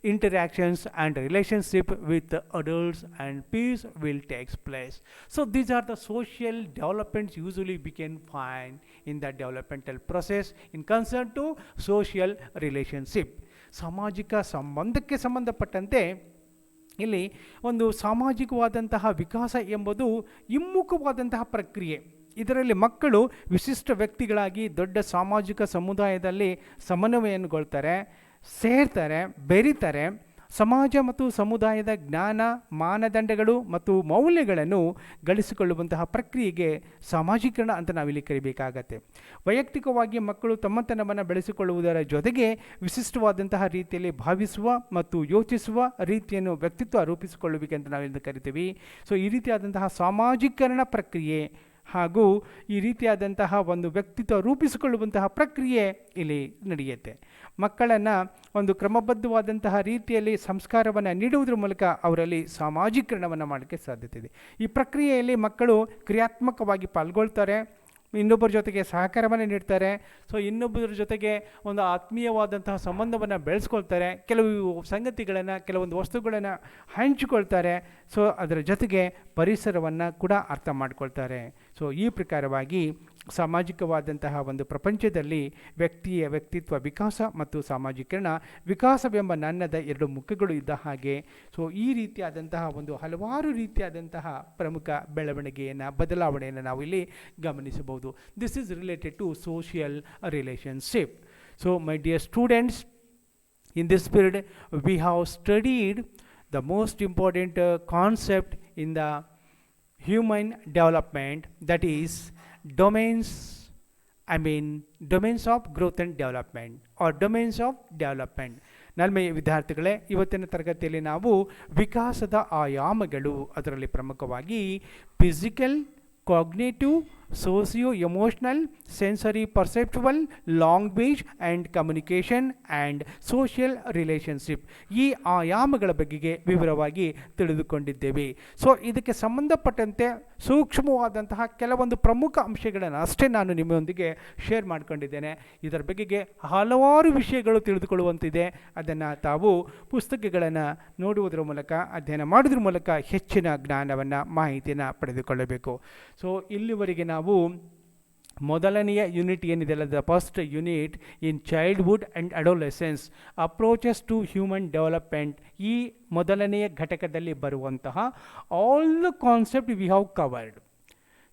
Interactions and relationship with the adults and peers will take place. So these are the social developments usually we can find in the developmental process in concern to social relationship. ಸಾಮಾಜಿಕ ಸಂಬಂಧಕ್ಕೆ ಸಂಬಂಧಪಟ್ಟಂತೆ ಇಲ್ಲಿ ಒಂದು ಸಾಮಾಜಿಕವಾದಂತಹ ವಿಕಾಸ ಎಂಬುದು ಹಿಮ್ಮುಖವಾದಂತಹ ಪ್ರಕ್ರಿಯೆ. ಇದರಲ್ಲಿ ಮಕ್ಕಳು ವಿಶಿಷ್ಟ ವ್ಯಕ್ತಿಗಳಾಗಿ ದೊಡ್ಡ ಸಾಮಾಜಿಕ ಸಮುದಾಯದಲ್ಲಿ ಸಮನ್ವಯಗೊಳ್ತಾರೆ, ಸೇರ್ತಾರೆ, ಬೆರೀತಾರೆ. ಸಮಾಜ ಮತ್ತು ಸಮುದಾಯದ ಜ್ಞಾನ, ಮಾನದಂಡಗಳು ಮತ್ತು ಮೌಲ್ಯಗಳನ್ನು ಗಳಿಸಿಕೊಳ್ಳುವಂತಹ ಪ್ರಕ್ರಿಯೆಗೆ ಸಾಮಾಜೀಕರಣ ಅಂತ ನಾವಿಲ್ಲಿ ಕರಿಬೇಕಾಗತ್ತೆ. ವೈಯಕ್ತಿಕವಾಗಿ ಮಕ್ಕಳು ತಮ್ಮತನವನ್ನು ಬೆಳೆಸಿಕೊಳ್ಳುವುದರ ಜೊತೆಗೆ ವಿಶಿಷ್ಟವಾದಂತಹ ರೀತಿಯಲ್ಲಿ ಭಾವಿಸುವ ಮತ್ತು ಯೋಚಿಸುವ ರೀತಿಯನ್ನು ವ್ಯಕ್ತಿತ್ವ ರೂಪಿಸಿಕೊಳ್ಳುವಿಕೆ ಅಂತ ನಾವಿಲ್ಲಿ ಕರಿತೀವಿ. ಸೊ ಈ ರೀತಿಯಾದಂತಹ ಸಾಮಾಜೀಕರಣ ಪ್ರಕ್ರಿಯೆ ಹಾಗೂ ಈ ರೀತಿಯಾದಂತಹ ಒಂದು ವ್ಯಕ್ತಿತ್ವ ರೂಪಿಸಿಕೊಳ್ಳುವಂತಹ ಪ್ರಕ್ರಿಯೆ ಇಲ್ಲಿ ನಡೆಯುತ್ತೆ. ಮಕ್ಕಳನ್ನು ಒಂದು ಕ್ರಮಬದ್ಧವಾದಂತಹ ರೀತಿಯಲ್ಲಿ ಸಂಸ್ಕಾರವನ್ನು ನೀಡುವುದರ ಮೂಲಕ ಅವರಲ್ಲಿ ಸಾಮಾಜೀಕರಣವನ್ನು ಮಾಡೋಕ್ಕೆ ಸಾಧ್ಯತೆ ಇದೆ. ಈ ಪ್ರಕ್ರಿಯೆಯಲ್ಲಿ ಮಕ್ಕಳು ಕ್ರಿಯಾತ್ಮಕವಾಗಿ ಪಾಲ್ಗೊಳ್ತಾರೆ, ಇನ್ನೊಬ್ಬರ ಜೊತೆಗೆ ಸಹಕಾರವನ್ನು ನೀಡ್ತಾರೆ. ಸೊ ಇನ್ನೊಬ್ಬರ ಜೊತೆಗೆ ಒಂದು ಆತ್ಮೀಯವಾದಂತಹ ಸಂಬಂಧವನ್ನು ಬೆಳೆಸ್ಕೊಳ್ತಾರೆ, ಕೆಲವು ಸಂಗತಿಗಳನ್ನು, ಕೆಲವೊಂದು ವಸ್ತುಗಳನ್ನು ಹಂಚಿಕೊಳ್ತಾರೆ. ಸೊ ಅದರ ಜೊತೆಗೆ ಪರಿಸರವನ್ನು ಕೂಡ ಅರ್ಥ ಮಾಡ್ಕೊಳ್ತಾರೆ. ಸೊ ಈ ಪ್ರಕಾರವಾಗಿ ಸಾಮಾಜಿಕವಾದಂತಹ ಒಂದು ಪ್ರಪಂಚದಲ್ಲಿ ವ್ಯಕ್ತಿಯ ವ್ಯಕ್ತಿತ್ವ ವಿಕಾಸ ಮತ್ತು ಸಾಮಾಜೀಕರಣ, ವಿಕಾಸವೆಂಬ ನನ್ನದ ಎರಡು ಮುಖಗಳು ಇದ್ದ ಹಾಗೆ. ಸೊ ಈ ರೀತಿಯಾದಂತಹ ಒಂದು ಹಲವಾರು ರೀತಿಯಾದಂತಹ ಪ್ರಮುಖ ಬೆಳವಣಿಗೆಯನ್ನು, ಬದಲಾವಣೆಯನ್ನು ನಾವು ಇಲ್ಲಿ ಗಮನಿಸಬಹುದು. This is related to social relationship. So my dear students, in this period we have studied the most important concept in the human development, that is domains of growth and development or domains of development. ನಲ್ಮೆಯ ವಿದ್ಯಾರ್ಥಿಗಳೇ, ಇವತ್ತಿನ ತರಗತಿಯಲ್ಲಿ ನಾವು ವಿಕಾಸದ ಆಯಾಮಗಳು, ಅದರಲ್ಲಿ ಪ್ರಮುಖವಾಗಿ physical, cognitive, socio-emotional, sensory perceptual, language and communication and social relationship, ಈ ಆಯಾಮಗಳ ಬಗೆಗೆ ವಿವರವಾಗಿ ತಿಳಿದುಕೊಂಡಿದ್ದೇವೆ. ಸೊ ಇದಕ್ಕೆ ಸಂಬಂಧಪಟ್ಟಂತೆ ಸೂಕ್ಷ್ಮವಾದಂತಹ ಕೆಲವೊಂದು ಪ್ರಮುಖ ಅಂಶಗಳನ್ನು ಅಷ್ಟೇ ನಾನು ನಿಮ್ಮೊಂದಿಗೆ ಶೇರ್ ಮಾಡ್ಕೊಂಡಿದ್ದೇನೆ. ಇದರ ಬಗೆಗೆ ಹಲವಾರು ವಿಷಯಗಳು ತಿಳಿದುಕೊಳ್ಳುವಂತಿದೆ. ಅದನ್ನು ತಾವು ಪುಸ್ತಕಗಳನ್ನು ನೋಡುವುದರ ಮೂಲಕ, ಅಧ್ಯಯನ ಮಾಡೋದ್ರ ಮೂಲಕ ಹೆಚ್ಚಿನ ಜ್ಞಾನವನ್ನು, ಮಾಹಿತಿಯನ್ನು ಪಡೆದುಕೊಳ್ಳಬೇಕು. ಸೊ ಇಲ್ಲಿವರೆಗೆ ನಾವು ಮೊದಲನೆಯ ಯೂನಿಟ್ ಏನಿದೆ, the first unit in childhood and adolescence approaches to human development, ಈ ಮೊದಲನೆಯ ಘಟಕದಲ್ಲಿ ಬರುವಂತಹ all the concept we have covered.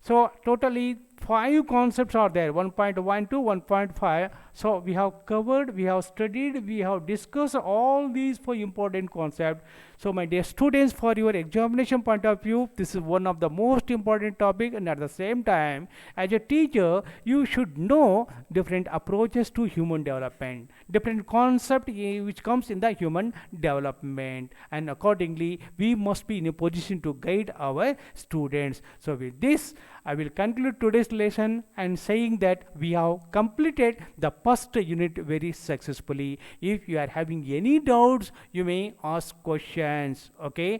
So totally 5 concepts are there, 1.1 to 1.5. So we have covered, we have studied, we have discussed all these 4 important concepts. So my dear students, for your examination point of view, this is one of the most important topic, and at the same time as a teacher you should know different approaches to human development, different concept which comes in the human development, and accordingly we must be in a position to guide our students. So with this I will conclude today's lesson and saying that we have completed the first unit very successfully. If you are having any doubts, you may ask questions. Okay,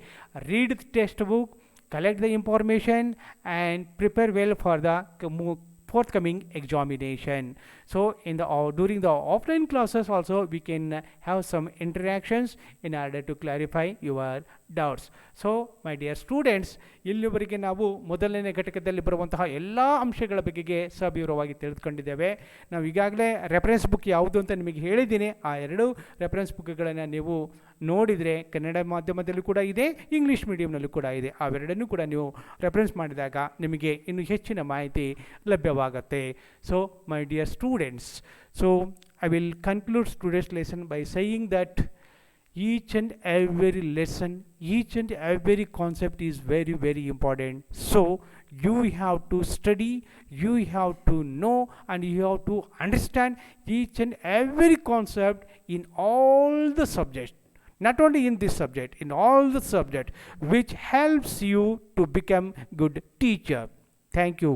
read the textbook, collect the information and prepare well for the forthcoming examination. So in the during the offline classes also we can have some interactions in order to clarify your doubts. So my dear students, ಇಲ್ಲಿವರೆಗೆ ನಾವು ಮೊದಲನೇ ಘಟಕದಲ್ಲಿ ಬರುವಂತಹ ಎಲ್ಲ ಅಂಶಗಳ ಬಗೆಗೆ ಸವಿವರವಾಗಿ ತಿಳಿದುಕೊಂಡಿದ್ದೇವೆ. ನಾವು ಈಗಾಗಲೇ ರೆಫರೆನ್ಸ್ ಬುಕ್ ಯಾವುದು ಅಂತ ನಿಮಗೆ ಹೇಳಿದ್ದೀನಿ. ಆ ಎರಡು ರೆಫರೆನ್ಸ್ ಬುಕ್ಗಳನ್ನು ನೀವು ನೋಡಿದರೆ ಕನ್ನಡ ಮಾಧ್ಯಮದಲ್ಲೂ ಕೂಡ ಇದೆ, ಇಂಗ್ಲೀಷ್ ಮೀಡಿಯಂನಲ್ಲೂ ಕೂಡ ಇದೆ. ಅವೆರಡನ್ನೂ ಕೂಡ ನೀವು ರೆಫರೆನ್ಸ್ ಮಾಡಿದಾಗ ನಿಮಗೆ ಇನ್ನೂ ಹೆಚ್ಚಿನ ಮಾಹಿತಿ ಲಭ್ಯವಾಗುತ್ತೆ. So my dear students, so I will conclude today's lesson by saying that each and every lesson, each and every concept is very, very important. So you have to study, you have to know, and you have to understand each and every concept in all the subjects. Not only in this subject, in all the subjects, which helps you to become good teacher. Thank you.